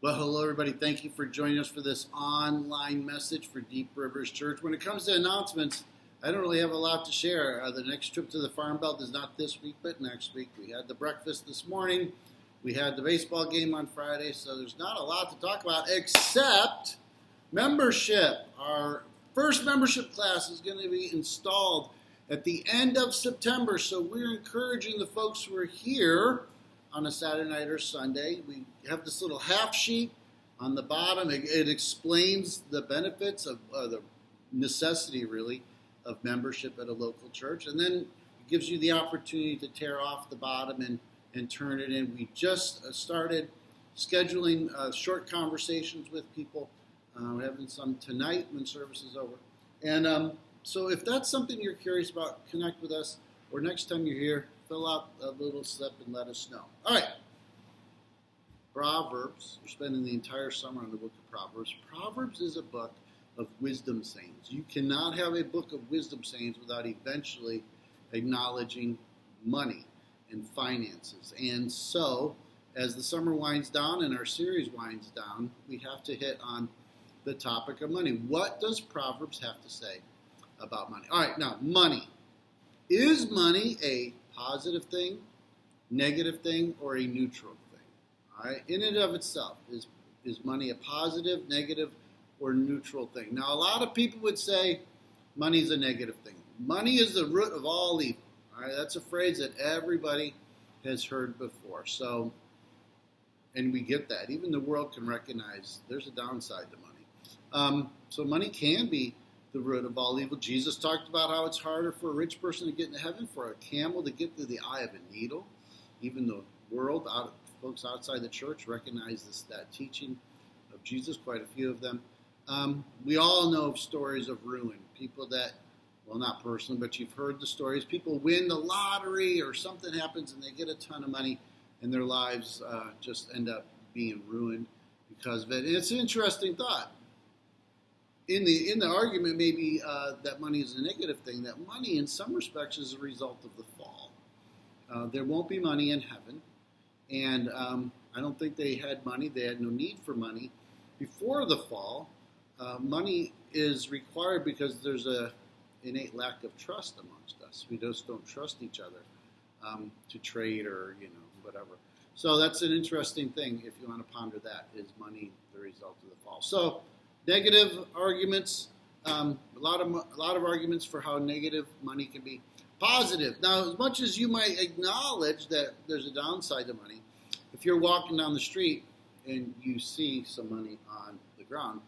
Well, hello, everybody. Thank you for joining us for this online message for Deep Rivers Church. When it comes to announcements, I don't really have a lot to share. The next trip to the Farm Belt is not this week, but next week. We had the breakfast this morning. We had the baseball game on Friday, so there's not a lot to talk about except membership. Our first membership class is going to be installed at the end of September, so we're encouraging the folks who are here on a Saturday night or Sunday. We have this little half sheet on the bottom. It explains the benefits of the necessity, really, of membership at a local church. And then it gives you the opportunity to tear off the bottom and turn it in. We just started scheduling short conversations with people. We're having some tonight when service is over. And so if that's something you're curious about, connect with us. Or next time you're here, fill out a little slip and let us know. All right. Proverbs. We're spending the entire summer on the book of Proverbs. Proverbs is a book of wisdom sayings. You cannot have a book of wisdom sayings without eventually acknowledging money and finances. And so, as the summer winds down and our series winds down, we have to hit on the topic of money. What does Proverbs have to say about money? All right, now, money. Is money a positive thing, negative thing, or a neutral thing? All right, in and of itself, is money a positive, negative, or neutral thing? Now, a lot of people would say money is a negative thing. Money is the root of all evil. All right, that's a phrase that everybody has heard before. So, and we get that. Even the world can recognize there's a downside to money. So money can be the root of all evil. Jesus talked about how it's harder for a rich person to get into heaven, for a camel to get through the eye of a needle. Even the world, folks outside the church recognize that teaching of Jesus, quite a few of them. We all know of stories of ruin. People that, well, not personally, but you've heard the stories. People win the lottery or something happens and they get a ton of money and their lives just end up being ruined because of it. And it's an interesting thought. In the argument, maybe that money is a negative thing, that money in some respects is a result of the fall. There won't be money in heaven. And I don't think they had money. They had no need for money before the fall. Money is required because there's a innate lack of trust amongst us. We just don't trust each other to trade or whatever. So that's an interesting thing if you want to ponder that. Is money the result of the fall? So negative arguments, a lot of arguments for how negative money can be. Positive. Now, as much as you might acknowledge that there's a downside to money, if you're walking down the street and you see some money on the ground,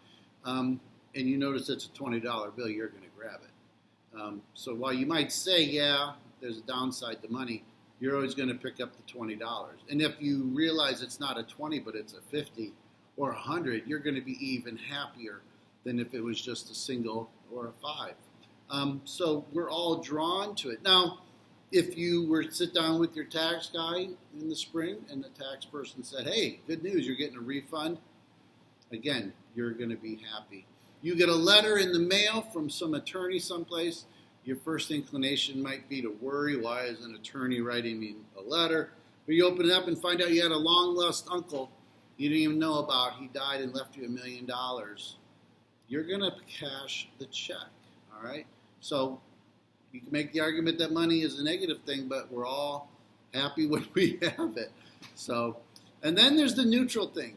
and you notice it's a $20 bill, you're going to grab it. So while you might say, yeah, there's a downside to money, you're always going to pick up the $20. And if you realize it's not a 20, but it's a 50 or 100, you're going to be even happier than if it was just a single or a 5. So we're all drawn to it. Now, if you were to sit down with your tax guy in the spring and the tax person said, hey, good news, you're getting a refund, again, you're going to be happy. You get a letter in the mail from some attorney someplace, your first inclination might be to worry, why is an attorney writing me a letter? But you open it up and find out you had a long-lost uncle you didn't even know about. He died and left you $1 million. You're going to cash the check, all right? So you can make the argument that money is a negative thing, but we're all happy when we have it. So, and then there's the neutral thing.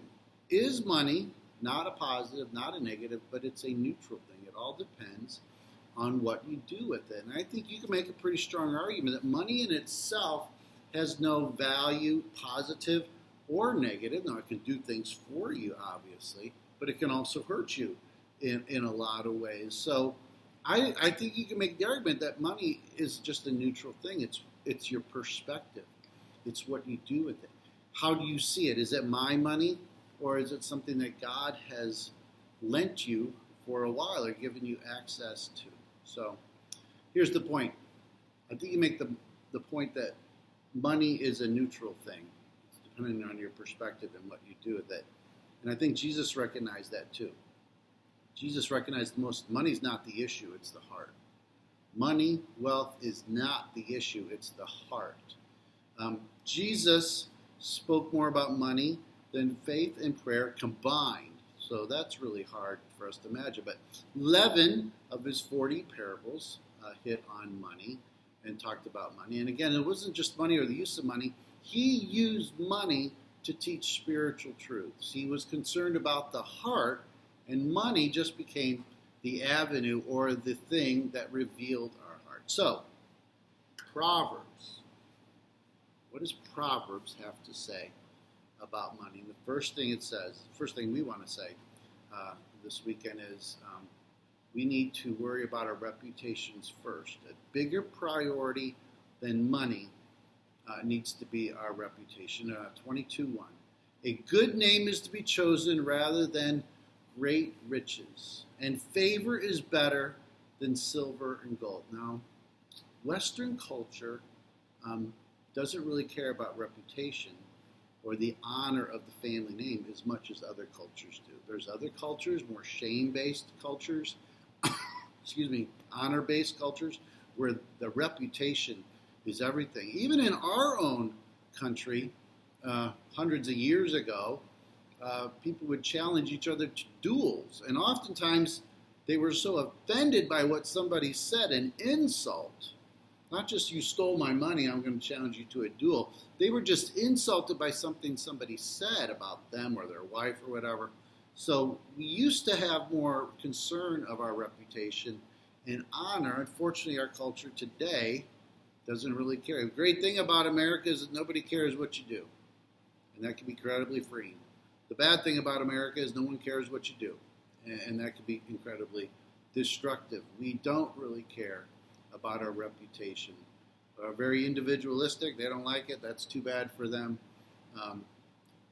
Is money not a positive, not a negative, but it's a neutral thing? It all depends on what you do with it. And I think you can make a pretty strong argument that money in itself has no value, positive or negative. Now, it can do things for you, obviously, but it can also hurt you in a lot of ways. So I think you can make the argument that money is just a neutral thing. It's your perspective. It's what you do with it. How do you see it? Is it my money, or is it something that God has lent you for a while or given you access to? So here's the point. I think you make the point that money is a neutral thing. It's depending on your perspective and what you do with it. And I think Jesus recognized that too. Jesus recognized money's not the issue, it's the heart. Money, wealth is not the issue, it's the heart. Jesus spoke more about money than faith and prayer combined. So that's really hard for us to imagine. But 11 of his 40 parables hit on money and talked about money. And again, it wasn't just money or the use of money. He used money to teach spiritual truths. He was concerned about the heart, and money just became the avenue or the thing that revealed our heart. So, Proverbs. What does Proverbs have to say about money? And the first thing it says, the first thing we want to say this weekend is we need to worry about our reputations first. A bigger priority than money needs to be our reputation. 22:1. A good name is to be chosen rather than great riches, and favor is better than silver and gold. Now, Western culture doesn't really care about reputation or the honor of the family name as much as other cultures do. There's other cultures, more shame-based cultures, honor-based cultures, where the reputation is everything. Even in our own country, hundreds of years ago, people would challenge each other to duels, and oftentimes they were so offended by what somebody said, an insult. Not just you stole my money, I'm going to challenge you to a duel. They were just insulted by something somebody said about them or their wife or whatever. So we used to have more concern of our reputation and honor. Unfortunately, our culture today doesn't really care. The great thing about America is that nobody cares what you do, and that can be incredibly freeing. The bad thing about America is no one cares what you do, and that can be incredibly destructive. We don't really care about our reputation. Very individualistic. They don't like it. That's too bad for them.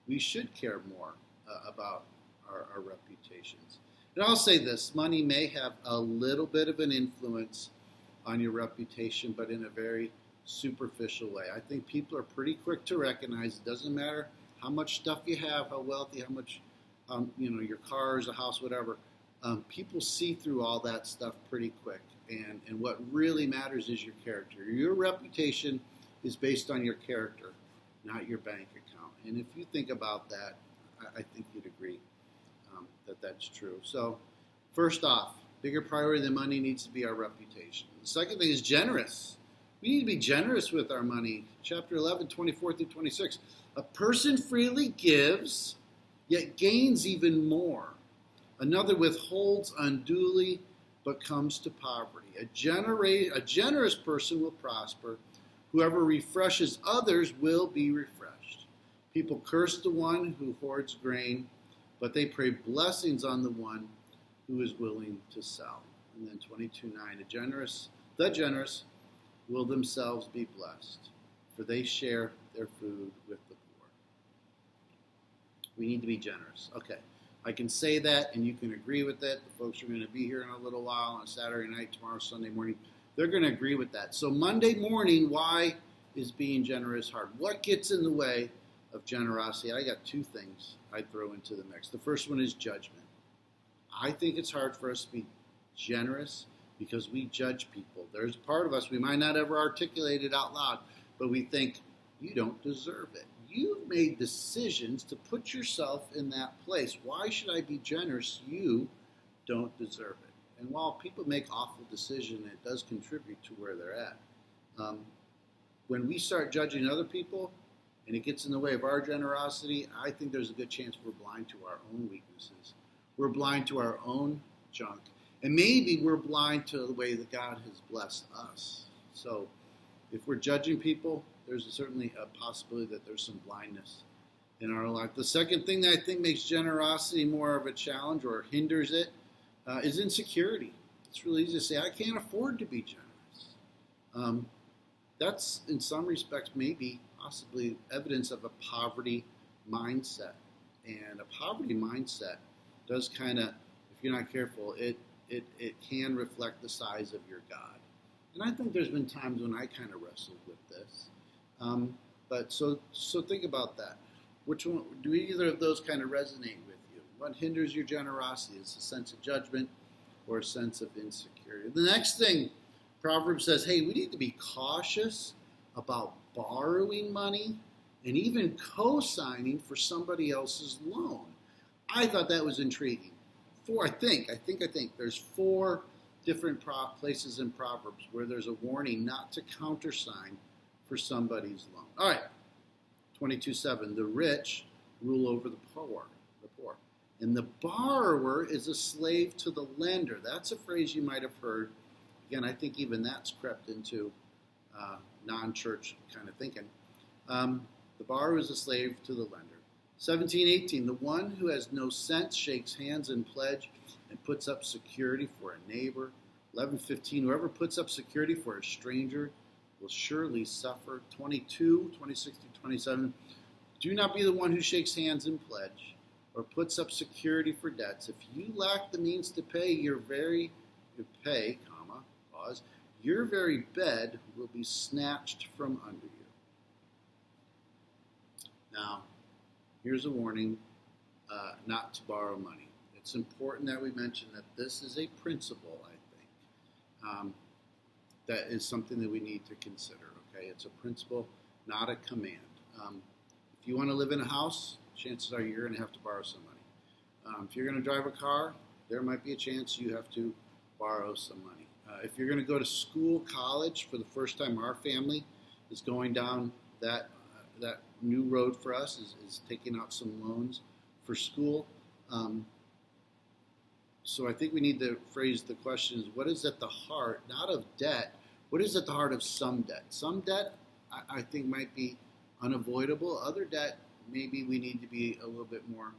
We should care more about our reputations. And I'll say this, money may have a little bit of an influence on your reputation, but in a very superficial way. I think people are pretty quick to recognize it doesn't matter how much stuff you have, how wealthy, how much, your cars, a house, whatever. People see through all that stuff pretty quick. And what really matters is your character. Your reputation is based on your character, not your bank account. And if you think about that, I think you'd agree that that's true. So, first off, bigger priority than money needs to be our reputation. The second thing is generous. We need to be generous with our money. Chapter 11, 24 through 26. A person freely gives, yet gains even more. Another withholds unduly, but comes to poverty. A generous person will prosper. Whoever refreshes others will be refreshed. People curse the one who hoards grain, but they pray blessings on the one who is willing to sell. And then 22:9, the generous will themselves be blessed, for they share their food with the poor. We need to be generous. Okay, I can say that, and you can agree with it. The folks are going to be here in a little while on Saturday night, tomorrow, Sunday morning. They're going to agree with that. So Monday morning, why is being generous hard? What gets in the way of generosity? I got two things I'd throw into the mix. The first one is judgment. I think it's hard for us to be generous because we judge people. There's a part of us, we might not ever articulate it out loud, but we think, you don't deserve it. You've made decisions to put yourself in that place. Why should I be generous? You don't deserve it. And while people make awful decisions, it does contribute to where they're at. When we start judging other people and it gets in the way of our generosity, I think there's a good chance we're blind to our own weaknesses. We're blind to our own junk. And maybe we're blind to the way that God has blessed us. So if we're judging people, there's certainly a possibility that there's some blindness in our life. The second thing that I think makes generosity more of a challenge or hinders it is insecurity. It's really easy to say, I can't afford to be generous. That's, in some respects, maybe possibly evidence of a poverty mindset. And a poverty mindset does kind of, if you're not careful, it can reflect the size of your God. And I think there's been times when I kind of wrestled with this. But so think about that. Which one, do either of those kind of resonate with you? What hinders your generosity? Is a sense of judgment or a sense of insecurity? The next thing, Proverbs says, hey, we need to be cautious about borrowing money and even co-signing for somebody else's loan. I thought that was intriguing. I think there's 4 different places in Proverbs where there's a warning not to countersign for somebody's loan. All right, 22:7. The rich rule over the poor, and the borrower is a slave to the lender. That's a phrase you might have heard. Again, I think even that's crept into non-church kind of thinking. The borrower is a slave to the lender. 17:18. The one who has no sense shakes hands in pledge and puts up security for a neighbor. 11:15. Whoever puts up security for a stranger will surely suffer. 22:26-27. Do not be the one who shakes hands in pledge or puts up security for debts. If you lack the means to pay, your very bed will be snatched from under you. Now, here's a warning not to borrow money. It's important that we mention that this is a principle, I think, that is something that we need to consider, okay? It's a principle, not a command. If you want to live in a house, chances are you're going to have to borrow some money. If you're going to drive a car, there might be a chance you have to borrow some money. If you're going to go to school, college, for the first time, our family is going down that new road for us, is taking out some loans for school. So I think we need to phrase the question is, what is at the heart, not of debt, what is at the heart of some debt? Some debt, I think, might be unavoidable. Other debt, maybe we need to be a little bit more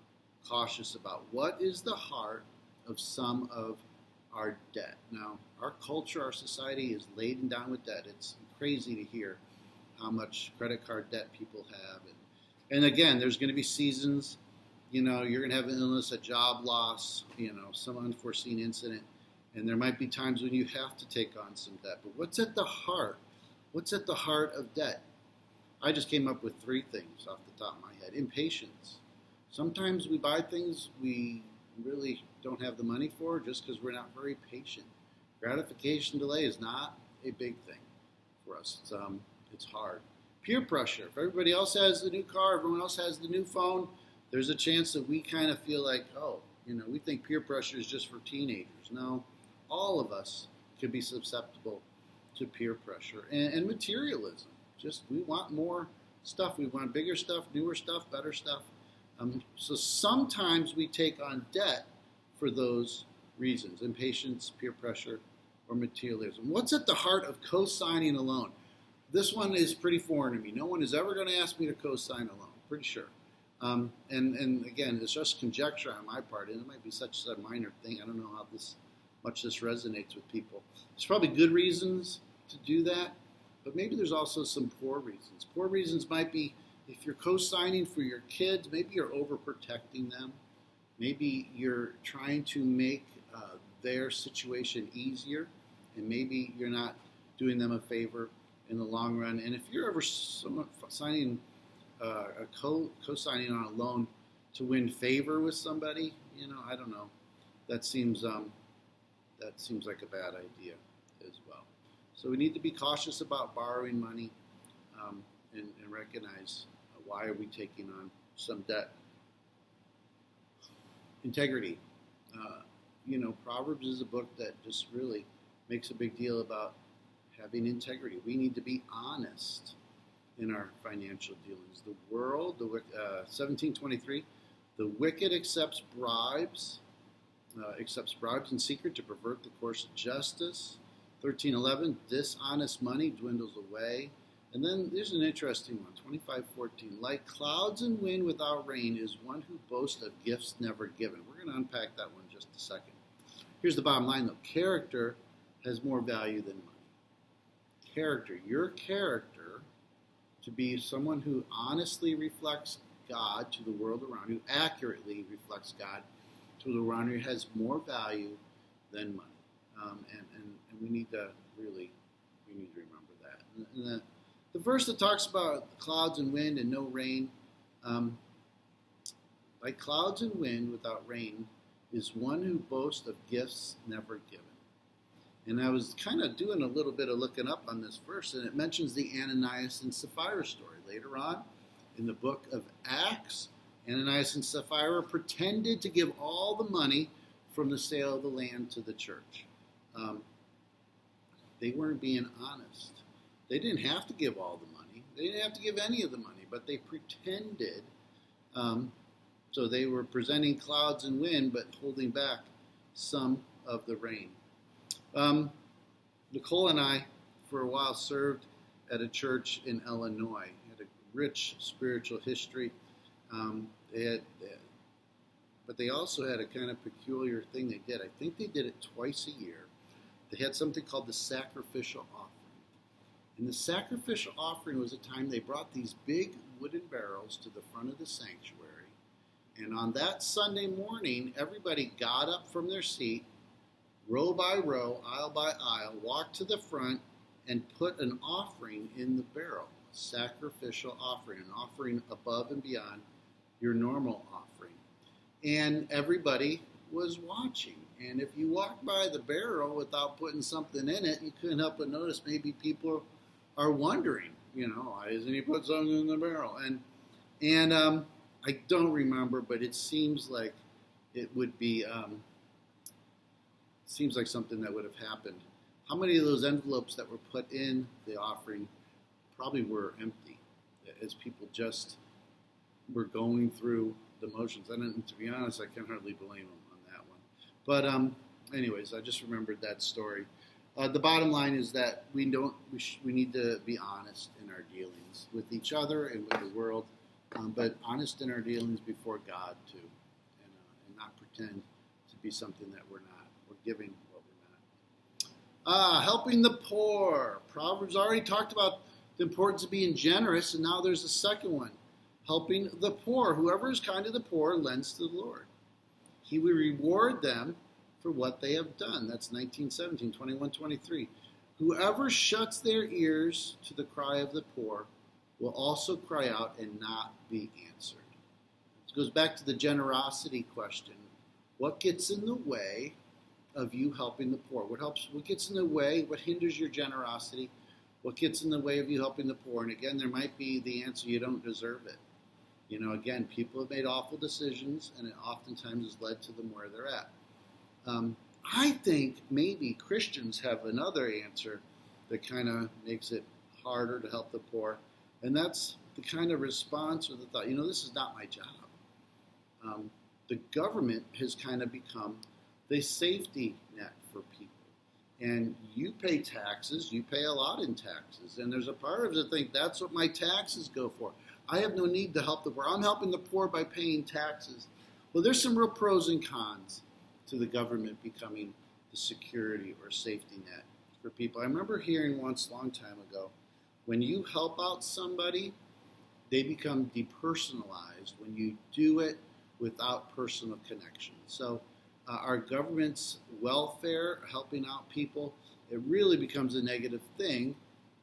cautious about. What is the heart of some of our debt? Now, our culture, our society is laden down with debt. It's crazy to hear how much credit card debt people have. And again, there's going to be seasons, you're going to have an illness, a job loss, some unforeseen incident. And there might be times when you have to take on some debt. But what's at the heart? What's at the heart of debt? I just came up with 3 things off the top of my head. Impatience. Sometimes we buy things we really don't have the money for just because we're not very patient. Gratification delay is not a big thing for us. It's hard. Peer pressure. If everybody else has the new car, everyone else has the new phone, there's a chance that we kind of feel like, we think peer pressure is just for teenagers. No, all of us could be susceptible to peer pressure. And materialism. Just we want more stuff. We want bigger stuff, newer stuff, better stuff. So sometimes we take on debt for those reasons: impatience, peer pressure, or materialism. What's at the heart of co-signing a loan? This one is pretty foreign to me. No one is ever going to ask me to co-sign a loan, pretty sure. And again, it's just conjecture on my part, and it might be such a minor thing. I don't know how much this resonates with people. There's probably good reasons to do that, but maybe there's also some poor reasons. Poor reasons might be if you're co-signing for your kids, maybe you're overprotecting them. Maybe you're trying to make their situation easier, and maybe you're not doing them a favor in the long run. And if you're ever signing co-signing on a loan to win favor with somebody, I don't know. That seems like a bad idea as well. So we need to be cautious about borrowing money and recognize why are we taking on some debt. Integrity. Proverbs is a book that just really makes a big deal about having integrity. We need to be honest in our financial dealings. The world, 17:23, the wicked accepts bribes in secret to pervert the course of justice. 13:11, dishonest money dwindles away. And then there's an interesting one, 25:14. Like clouds and wind without rain is one who boasts of gifts never given. We're going to unpack that one in just a second. Here's the bottom line, though. Character has more value than money. Character, your character, to be someone who honestly reflects God to the world around you, accurately reflects God to the world around you, has more value than money. And we need to remember that. And the verse that talks about clouds and wind and no rain, like clouds and wind without rain is one who boasts of gifts never given. And I was kind of doing a little bit of looking up on this verse, and it mentions the Ananias and Sapphira story. Later on, In the book of Acts, Ananias and Sapphira pretended to give all the money from the sale of the land to the church. They weren't being honest. They didn't have to give all the money. They didn't have to give any of the money, but they pretended. So they were presenting clouds and wind, but holding back some of the rain. Nicole and I, for a while, served at a church in Illinois. Had a rich spiritual history. But they also had a kind of peculiar thing they did. I think they did it twice a year. They had something called the Sacrificial Offering. And the Sacrificial Offering was a time they brought these big wooden barrels to the front of the sanctuary. And on that Sunday morning, everybody got up from their seat, row by row, aisle by aisle, walked to the front, and put an offering in the barrel. A sacrificial offering, an offering above and beyond your normal offering. And everybody was watching. And if you walked by the barrel without putting something in it, you couldn't help but notice maybe people are wondering, why doesn't he put something in the barrel? And I don't remember, but it seems like it would be, seems like something that would have happened. How many of those envelopes that were put in the offering probably were empty, as people just were going through the motions? To be honest, I can hardly blame them on that one. But anyways, I just remembered that story. The bottom line is that we need to be honest in our dealings with each other and with the world, but honest in our dealings before God too, and not pretend to be something that we're not. We're giving what we're not. Helping the poor. Proverbs already talked about the importance of being generous, and now there's a second one. Helping the poor. Whoever is kind to the poor lends to the Lord. He will reward them for what they have done. That's 19:17, 21:23. Whoever shuts their ears to the cry of the poor will also cry out and not be answered. It goes back to the generosity question. What gets in the way of you helping the poor? What gets in the way? What hinders your generosity? What gets in the way of you helping the poor? And again, there might be the answer: you don't deserve it. Again, people have made awful decisions, and it oftentimes has led to them where they're at. I think maybe Christians have another answer that kind of makes it harder to help the poor, and that's the kind of response or the thought, this is not my job. The government has kind of become the safety net for people. And you pay taxes, you pay a lot in taxes, and there's a part of us that think that's what my taxes go for. I have no need to help the poor. I'm helping the poor by paying taxes. Well, there's some real pros and cons to the government becoming the security or safety net for people. I remember hearing once, a long time ago, when you help out somebody, they become depersonalized when you do it without personal connection. So our government's welfare, helping out people, it really becomes a negative thing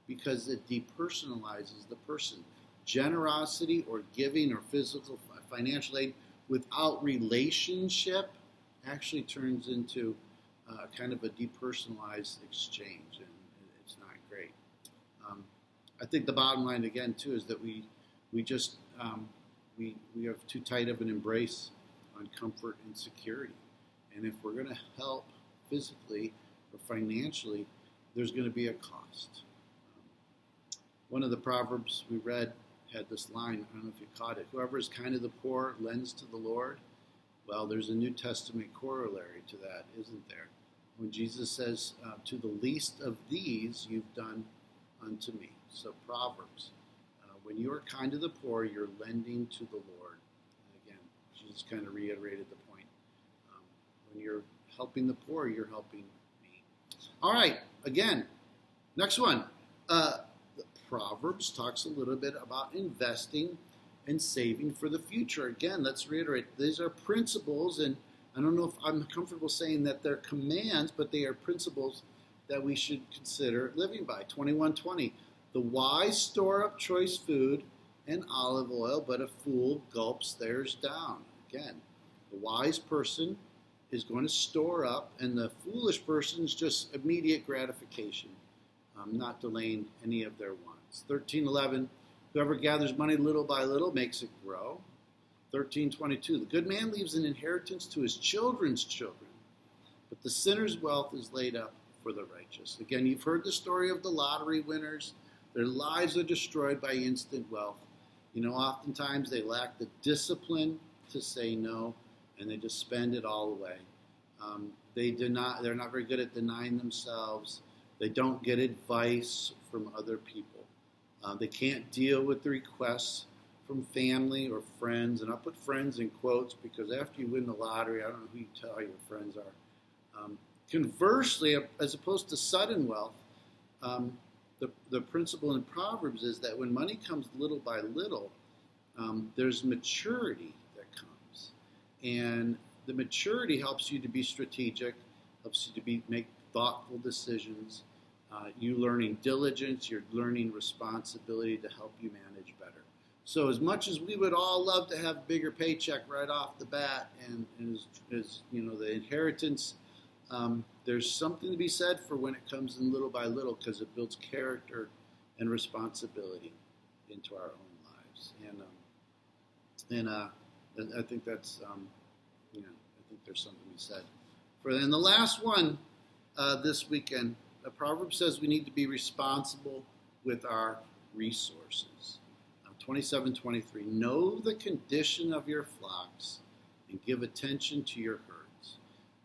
because it depersonalizes the person. Generosity or giving or physical, financial aid without relationship actually turns into kind of a depersonalized exchange, and it's not great. I think the bottom line again too is that we have too tight of an embrace on comfort and security, and if we're going to help physically or financially, there's going to be a cost. One of the Proverbs we read had this line, I don't know if you caught it: whoever is kind to the poor lends to the Lord. Well, there's a New Testament corollary to that, isn't there? When Jesus says, to the least of these you've done unto me. So Proverbs, when you are kind to the poor, you're lending to the Lord. And again, Jesus kind of reiterated the point. When you're helping the poor, you're helping me. All right, again, next one. Proverbs talks a little bit about investing and saving for the future. Again, let's reiterate, these are principles, and I don't know if I'm comfortable saying that they're commands, but they are principles that we should consider living by. 21:20, the wise store up choice food and olive oil, but a fool gulps theirs down. Again, the wise person is going to store up, and the foolish person is just immediate gratification, not delaying any of their wants. 13:11, Whoever gathers money little by little makes it grow. 13:22, the good man leaves an inheritance to his children's children, but the sinner's wealth is laid up for the righteous. Again, you've heard the story of the lottery winners. Their lives are destroyed by instant wealth. Oftentimes they lack the discipline to say no, and they just spend it all away. They're not very good at denying themselves. They don't get advice from other people. They can't deal with the requests from family or friends, and I'll put friends in quotes because after you win the lottery, I don't know who you tell your friends are. Conversely, as opposed to sudden wealth, the principle in Proverbs is that when money comes little by little, there's maturity that comes. And the maturity helps you to be strategic, helps you to make thoughtful decisions. You learning diligence, you're learning responsibility to help you manage better. So as much as we would all love to have a bigger paycheck right off the bat, and as the inheritance, there's something to be said for when it comes in little by little because it builds character and responsibility into our own lives. And I think that's I think there's something to be said for that. And the last one this weekend, the proverb says we need to be responsible with our resources. 27:23, know the condition of your flocks and give attention to your herds.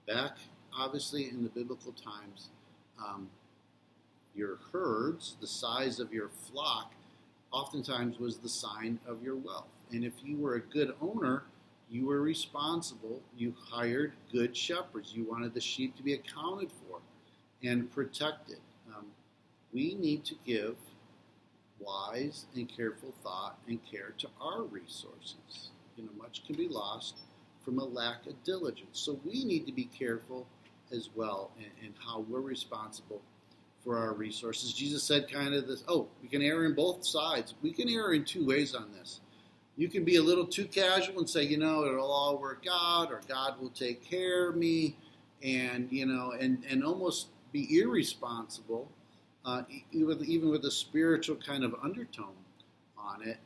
Back, obviously, in the biblical times, your herds, the size of your flock, oftentimes was the sign of your wealth. And if you were a good owner, you were responsible. You hired good shepherds. You wanted the sheep to be accounted for and protected. We need to give wise and careful thought and care to our resources. Much can be lost from a lack of diligence. So we need to be careful as well in how we're responsible for our resources. Jesus said kind of this, we can err in both sides. We can err in two ways on this. You can be a little too casual and say, it'll all work out, or God will take care of me, and almost be irresponsible, even with a spiritual kind of undertone on it,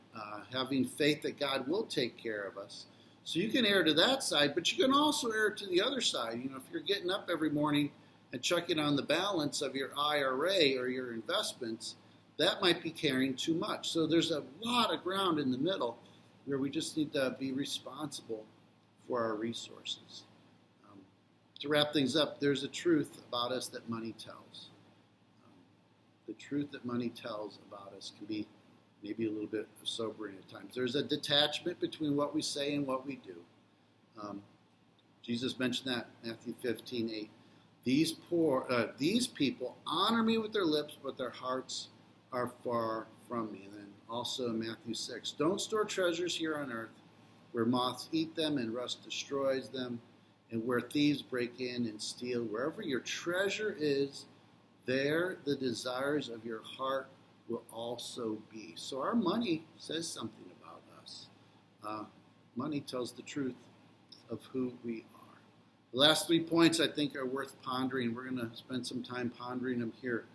having faith that God will take care of us. So you can err to that side, but you can also err to the other side. If you're getting up every morning and checking on the balance of your IRA or your investments, that might be carrying too much. So there's a lot of ground in the middle where we just need to be responsible for our resources. To wrap things up, there's a truth about us that money tells. The truth that money tells about us can be maybe a little bit sobering at times. There's a detachment between what we say and what we do. Jesus mentioned that in Matthew 15:8. These people honor me with their lips, but their hearts are far from me. And then also in Matthew 6, don't store treasures here on earth where moths eat them and rust destroys them, and where thieves break in and steal. Wherever your treasure is, there the desires of your heart will also be. So our money says something about us. Money tells the truth of who we are. The last 3 points I think are worth pondering. We're going to spend some time pondering them here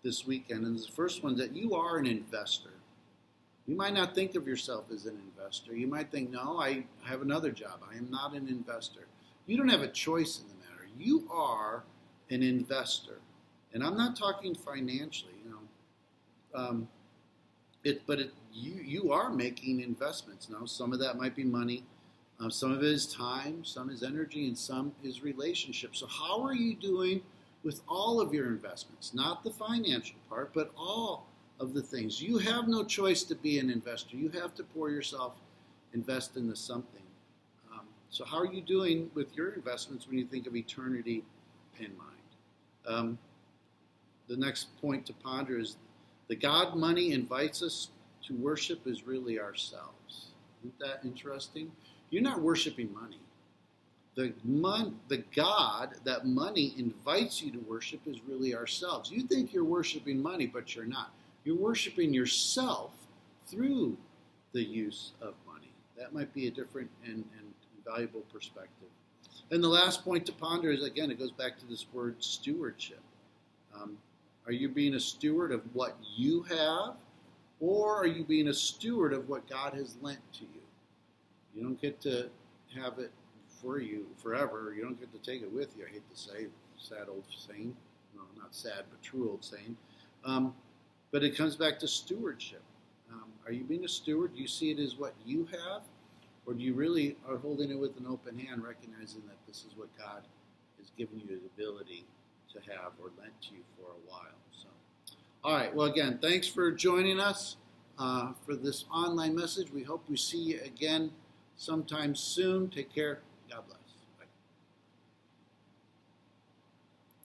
this weekend. And the first one, that you are an investor. You might not think of yourself as an investor. You might think, no, I have another job. I am not an investor. You don't have a choice in the matter. You are an investor. And I'm not talking financially, you are making investments. Now, some of that might be money, some of it is time, some is energy, and some is relationship. So how are you doing with all of your investments? Not the financial part, but all of the things. You have no choice to be an investor. You have to pour yourself, invest into something. So how are you doing with your investments when you think of eternity in mind? The next point to ponder is the God money invites us to worship is really ourselves. Isn't that interesting? You're not worshiping money. The God that money invites you to worship is really ourselves. You think you're worshiping money, but you're not. You're worshiping yourself through the use of money. That might be a different and valuable perspective. And the last point to ponder is, again, it goes back to this word stewardship. Are you being a steward of what you have, Or are you being a steward of what God has lent to you? You don't get to have it for you forever. You don't get to take it with you. I hate to say, sad old saying. No, not sad, but true old saying. But it comes back to stewardship. Are you being a steward? Do you see it as what you have? Or do you really are holding it with an open hand, recognizing that this is what God has given you the ability to have or lent to you for a while? So, all right. Well, again, thanks for joining us for this online message. We hope we see you again sometime soon. Take care. God bless.